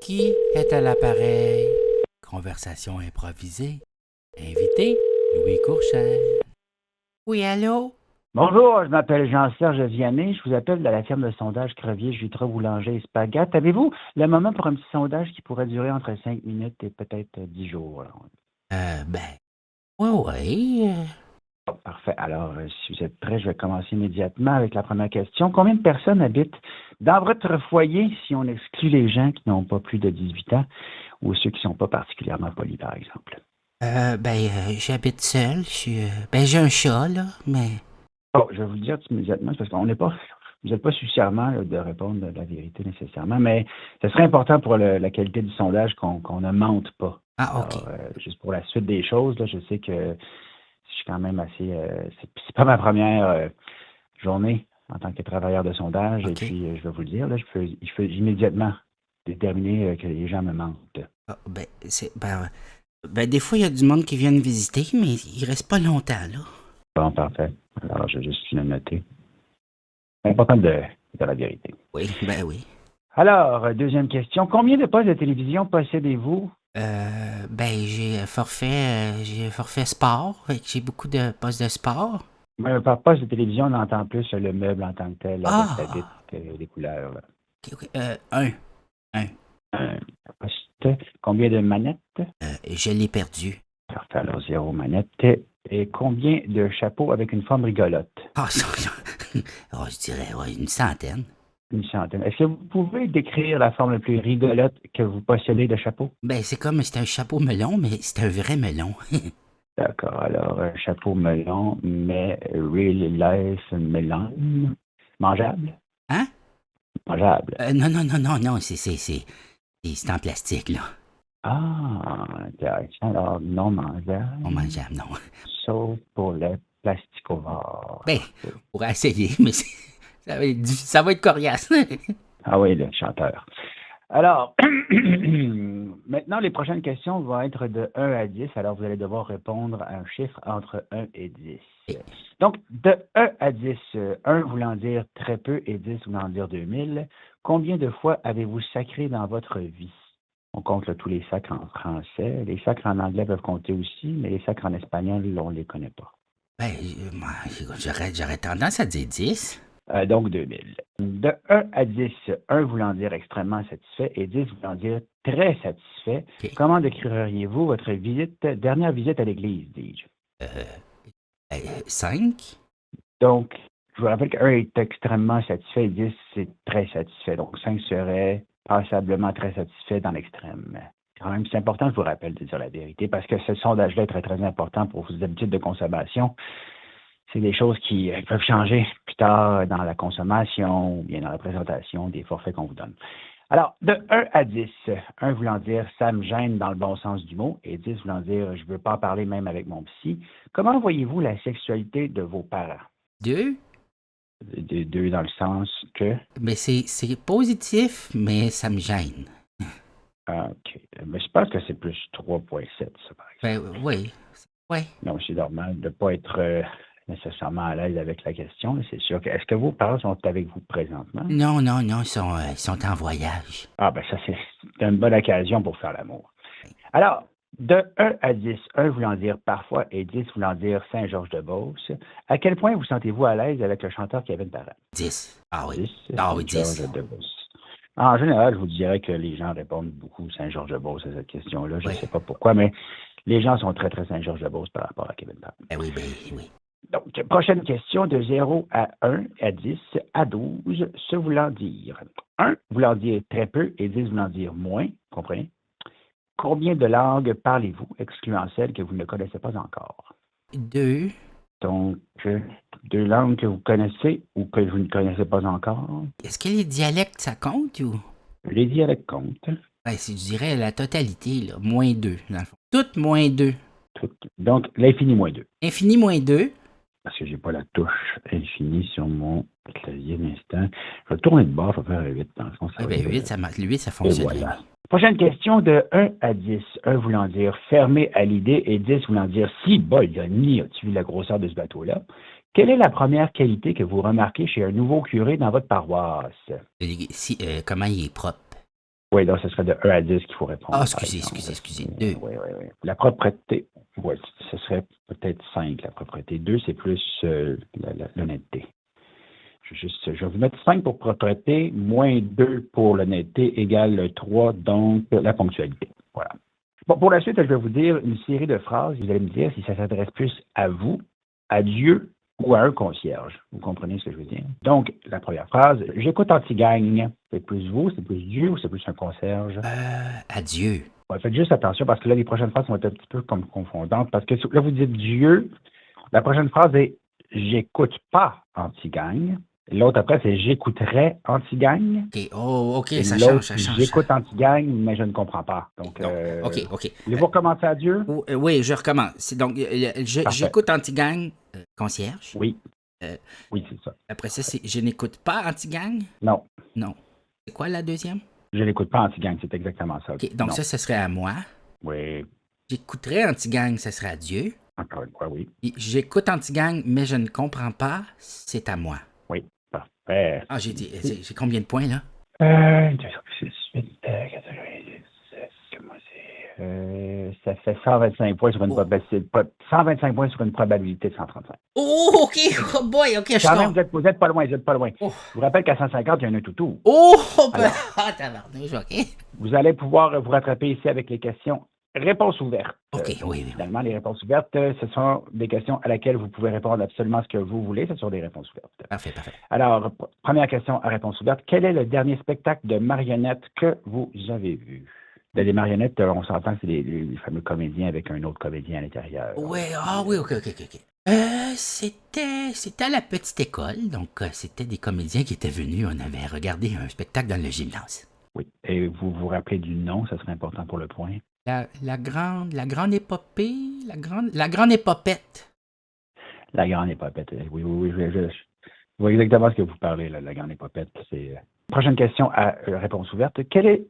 Qui est à l'appareil? Conversation improvisée. Invité, Louis Courchel. Oui, allô? Bonjour, je m'appelle Jean-Serge Vianney. Je vous appelle de la firme de sondage Crevier, Jutra, Boulanger et Spaghette. Avez-vous le moment pour un petit sondage qui pourrait durer entre 5 minutes et peut-être 10 jours? Ben, oui. Bon, parfait. Alors, si vous êtes prêts, je vais commencer immédiatement avec la première question. Combien de personnes habitent dans votre foyer si on exclut les gens qui n'ont pas plus de 18 ans ou ceux qui ne sont pas particulièrement polis, par exemple? J'habite seul. J'ai un chat, là, mais... Bon, je vais vous le dire immédiatement, c'est parce qu'on n'est pas, vous n'êtes pas suffisamment là, de répondre de la vérité nécessairement, mais ce serait important pour la qualité du sondage qu'on ne mente pas. Ah, OK. Alors, juste pour la suite des choses, là, je sais que je suis quand même assez, c'est pas ma première journée en tant que travailleur de sondage, et OK. puis je vais vous le dire, là, je peux immédiatement déterminer que les gens me mentent. Ah, des fois, il y a du monde qui vient visiter, mais il reste pas longtemps, là. Bon, parfait. Alors, je vais juste le noter. C'est important de dire la vérité. Oui, oui. Alors, deuxième question. Combien de postes de télévision possédez-vous? J'ai un forfait sport. Fait que j'ai beaucoup de postes de sport. Par poste de télévision, on entend plus le meuble en tant que tel, avec la vitre, Ah! les couleurs. Là. OK. Un. Un. Un poste. Combien de manettes? Je l'ai perdu. Parfait, alors zéro manette. Et combien de chapeaux avec une forme rigolote? Ah, je dirais, ouais, une centaine. Une centaine. Est-ce que vous pouvez décrire la forme la plus rigolote que vous possédez de chapeau? C'est un chapeau melon, mais c'est un vrai melon. D'accord, alors chapeau melon, mais real life melon. Mangeable? Hein? Mangeable. Non, c'est en plastique, là. Ah, intéressant. Alors, non On mangeable, mangeable, non. sauf pour le plasticovore. Ben, on pourrait essayer, mais ça va être coriace. Ah oui, le chanteur. Alors, maintenant, les prochaines questions vont être de 1 à 10. Alors, vous allez devoir répondre à un chiffre entre 1 et 10. Donc, de 1 à 10, 1 voulant dire très peu et 10 voulant dire 2000, combien de fois avez-vous sacré dans votre vie? On compte là, tous les sacres en français. Les sacres en anglais peuvent compter aussi, mais les sacres en espagnol, on ne les connaît pas. Moi, j'aurais tendance à dire 10. Donc 2000. De 1 à 10, 1 voulant dire extrêmement satisfait et 10 voulant dire très satisfait, OK. comment décririez-vous votre dernière visite à l'église, dis-je? 5. Donc, je vous rappelle que 1 est extrêmement satisfait et 10 c'est très satisfait. Donc 5 serait passablement très satisfait dans l'extrême. Quand même, c'est important, je vous rappelle, de dire la vérité parce que ce sondage-là est très, très important pour vos habitudes de consommation. C'est des choses qui peuvent changer plus tard dans la consommation ou bien dans la présentation des forfaits qu'on vous donne. Alors, de 1 à 10, 1 voulant dire ça me gêne dans le bon sens du mot et 10 voulant dire je ne veux pas en parler même avec mon psy, comment voyez-vous la sexualité de vos parents? 2. Deux dans le sens que. Mais c'est positif, mais ça me gêne. OK. Mais je pense que c'est plus 3,7, ça, par exemple. Oui. Oui. Donc, c'est normal de ne pas être nécessairement à l'aise avec la question. C'est sûr que. Est-ce que vos parents sont avec vous présentement? Non, ils sont en voyage. Ah, ben ça, c'est une bonne occasion pour faire l'amour. Alors, de 1 à 10, 1 voulant dire parfois et 10 voulant dire Saint-Georges-de-Beauce, à quel point vous sentez-vous à l'aise avec le chanteur Kevin Parent? 10. Ah oui. 10, Ah oui, 10. Saint-Georges-de-Beauce. En général, je vous dirais que les gens répondent beaucoup Saint-Georges-de-Beauce à cette question-là. Je ne Oui. sais pas pourquoi, mais les gens sont très, très Saint-Georges-de-Beauce par rapport à Kevin Parent. Oui. Donc, prochaine question de 0 à 1, à 10, à 12, ce voulant dire 1 voulant dire très peu et 10 voulant dire moins, comprenez? Combien de langues parlez-vous, excluant celles que vous ne connaissez pas encore? 2. Donc, deux langues que vous connaissez ou que vous ne connaissez pas encore. Est-ce que les dialectes, ça compte ou? Les dialectes comptent. Je dirais la totalité, là. Moins 2, dans le fond. Toutes moins 2. Donc, l'infini moins 2. Infini moins 2. Parce que j'ai pas la touche infinie sur mon clavier d'instant. Je vais tourner de bord, ça va faire 8 dans le fond. Ça va être, 8, le 8, ça et fonctionne bien. voilà. Prochaine question de 1 à 10. 1 voulant dire fermé à l'idée et 10 voulant dire si bol, Johnny, as-tu vu la grosseur de ce bateau-là? Quelle est la première qualité que vous remarquez chez un nouveau curé dans votre paroisse? Comment il est propre? Oui, donc ce serait de 1 à 10 qu'il faut répondre, Ah, par exemple. excusez. 2. Oui, oui, oui. La propreté, oui, ce serait peut-être 5, la propreté. 2, c'est plus l'honnêteté. Je vais vous mettre 5 pour propreté, moins 2 pour l'honnêteté, égale 3, donc la ponctualité. Voilà. Bon, pour la suite, je vais vous dire une série de phrases. Vous allez me dire si ça s'adresse plus à vous, à Dieu ou à un concierge. Vous comprenez ce que je veux dire? Donc, la première phrase, j'écoute anti-gagne. C'est plus vous, c'est plus Dieu ou c'est plus un concierge? Adieu. Ouais, faites juste attention parce que là, les prochaines phrases vont être un petit peu comme confondantes parce que là, vous dites Dieu. La prochaine phrase est j'écoute pas anti-gagne. L'autre après, c'est j'écouterai anti-gagne. OK. Oh, OK, Et ça change, l'autre, ça change. j'écoute anti-gagne, mais je ne comprends pas. Donc, Donc, OK. voulez-vous recommencer à Dieu? Oui, je recommence. C'est donc, Parfait. j'écoute Anti-Gang, concierge. Oui. Euh, Oui, c'est ça. Après ça, c'est je n'écoute pas Anti-Gang. Non, Non. C'est quoi la deuxième? je n'écoute pas anti-gang, c'est exactement ça. OK, donc Non. ça, ce serait à moi. Oui, J'écouterais Anti-Gang, ça serait à Dieu. encore une fois, oui. Et j'écoute Anti-Gang, mais je ne comprends pas, c'est à moi. Oui, parfait. Ah, j'ai combien de points, là? 2, 6, 8, 90, comment c'est? Ça fait 125 points sur une probabilité. 125 points sur une probabilité de 135. Oh, OK. Oh boy, OK, je Quand même, sors. vous êtes pas loin, vous êtes pas loin. Oh. Je vous rappelle qu'à 150, il y a un toutou. Oh, ben, Alors. tabarnouche, OK. Vous allez pouvoir vous rattraper ici avec les questions réponses ouvertes. OK, oui. Finalement, les réponses ouvertes, ce sont des questions à laquelle vous pouvez répondre absolument ce que vous voulez. Ce sont des réponses ouvertes. Parfait. Alors, première question à réponse ouverte. Quel est le dernier spectacle de marionnettes que vous avez vu? Des marionnettes, on s'entend que c'est les fameux comédiens avec un autre comédien à l'intérieur. Ouais, oui, OK. C'était à la petite école, donc c'était des comédiens qui étaient venus. On avait regardé un spectacle dans le gymnase. Oui. Et vous vous rappelez du nom, ça serait important pour le point. La grande épopée, la grande épopette. La grande épopette. Oui, je vois exactement ce que vous parlez, là, la grande épopette. C'est prochaine question à réponse ouverte. Quel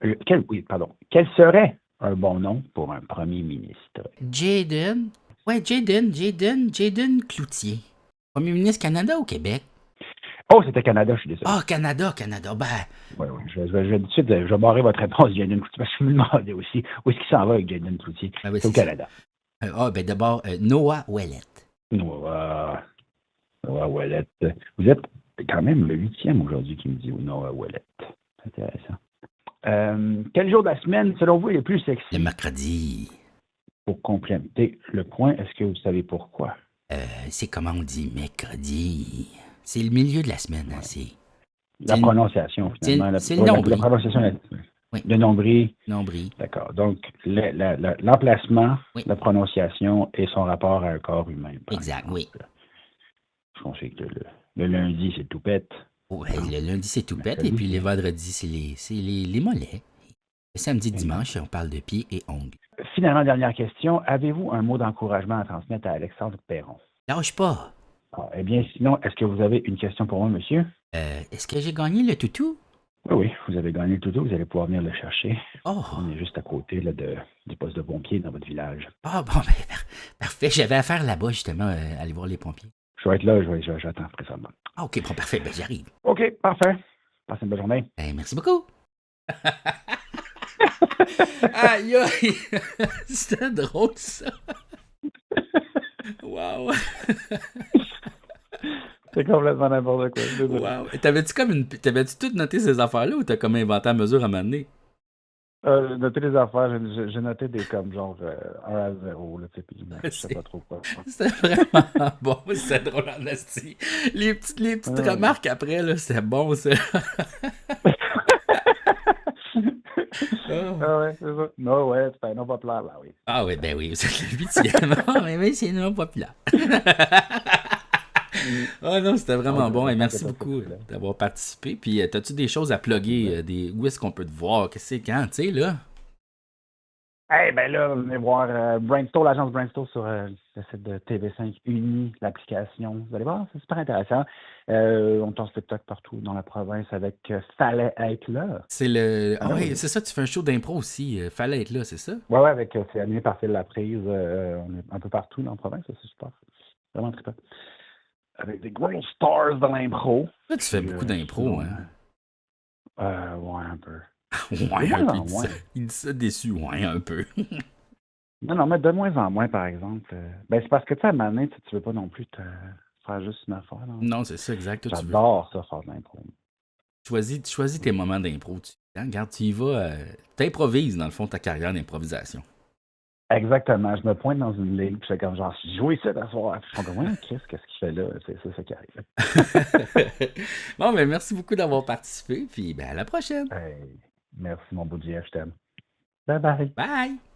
serait un bon nom pour un premier ministre? Jaden Cloutier. Premier ministre Canada ou Québec? Oh, c'était Canada, je suis désolé. Ah, Canada, ben... Oui, je vais tout de suite, je vais barrer votre réponse, Jaden Cloutier, parce que je me demandais aussi où est-ce qu'il s'en va avec Jaden Cloutier. Ben oui, c'est au Canada. Ben d'abord, Noah Ouellette. Noah Ouellette. Vous êtes quand même le 8e aujourd'hui qui me dit Noah Ouellette. Intéressant. Quel jour de la semaine, selon vous, est le plus sexy? Le mercredi. Pour compléter le point, est-ce que vous savez pourquoi? C'est comment on dit mercredi. C'est le milieu de la semaine, ouais. C'est la prononciation, finalement. C'est le nombril. La prononciation, oui. Le nombril. Nombril. D'accord. Donc, l'emplacement, la prononciation et son rapport à un corps humain. Exact, oui. Je pense que le lundi, c'est toupette. Ouais, le lundi, c'est toupette. Et puis les vendredis, c'est les mollets. Le samedi, dimanche, on parle de pieds et ongles. Finalement, dernière question. Avez-vous un mot d'encouragement à transmettre à Alexandre Perron? Lâche pas. Eh bien, sinon, est-ce que vous avez une question pour moi, monsieur? Est-ce que j'ai gagné le toutou? Oui, vous avez gagné le toutou. Vous allez pouvoir venir le chercher. Oh. On est juste à côté là, du poste de pompiers dans votre village. Ah, bon, ben, parfait. J'avais affaire là-bas, justement, aller voir les pompiers. Je vais être là, j'attends présentement. Ah, OK, bon, parfait. Ben, j'arrive. OK, parfait. Passez une bonne journée. Merci beaucoup. Aïe, aïe. C'était drôle, ça. Wow. C'est complètement n'importe quoi. Wow. T'avais-tu tout noté ces affaires-là ou t'as comme inventé à mesure à m'amener? Noter les affaires, j'ai noté des comme genre 1 à 0, là, tu sais, puis je sais pas trop quoi. C'était vraiment bon, c'était drôle en asti. Les petites remarques après, là, c'était bon, ça. Ah ouais, c'est ça. Non, ouais, c'est un nom populaire, là, oui. Ah ouais, ben oui, c'est le 8e. Ah, mais oui, c'est un nom populaire. Ah non, c'était vraiment bon. Et merci beaucoup d'avoir participé. Puis, as-tu des choses à plugger? Où est-ce qu'on peut te voir? Qu'est-ce que c'est quand, tu sais, là? Ben là, venez voir Brainstorm, l'agence Brainstorm sur le site de TV5 Uni, l'application. Vous allez voir, c'est super intéressant. On tourne spectacle partout dans la province avec Fallait être là. C'est le... Ah oui, c'est ça, tu fais un show d'impro aussi. Fallait être là, c'est ça? Ouais, avec c'est animé par Phil Laprise. On est un peu partout dans la province, c'est super. Vraiment trippant. Avec des gros stars de l'impro. Là, tu fais beaucoup d'impro, hein? Ouais, un peu. De Ouais, un moins peu. en moins. Il dit ça déçu, ouais, un peu. Non, non, mais de moins en moins, par exemple. Ben, c'est parce que, tu sais, à un moment donné, tu veux pas non plus faire juste une affaire dans la vie. Non, c'est ça, exact. Toi, tu veux. J'adore ça, faire de l'impro. Choisis tes moments d'impro. Regarde, tu y vas. T'improvises, dans le fond, ta carrière d'improvisation. Exactement. Je me pointe dans une ligue, puis je fais comme genre, jouer ça d'asseoir. Puis je suis comme, ouais, qu'est-ce qu'il fait là? C'est ça, c'est qui arrive. Bon, ben merci beaucoup d'avoir participé, puis ben à la prochaine. Hey, merci, mon beau Jeff, je t'aime. Bye bye. Bye!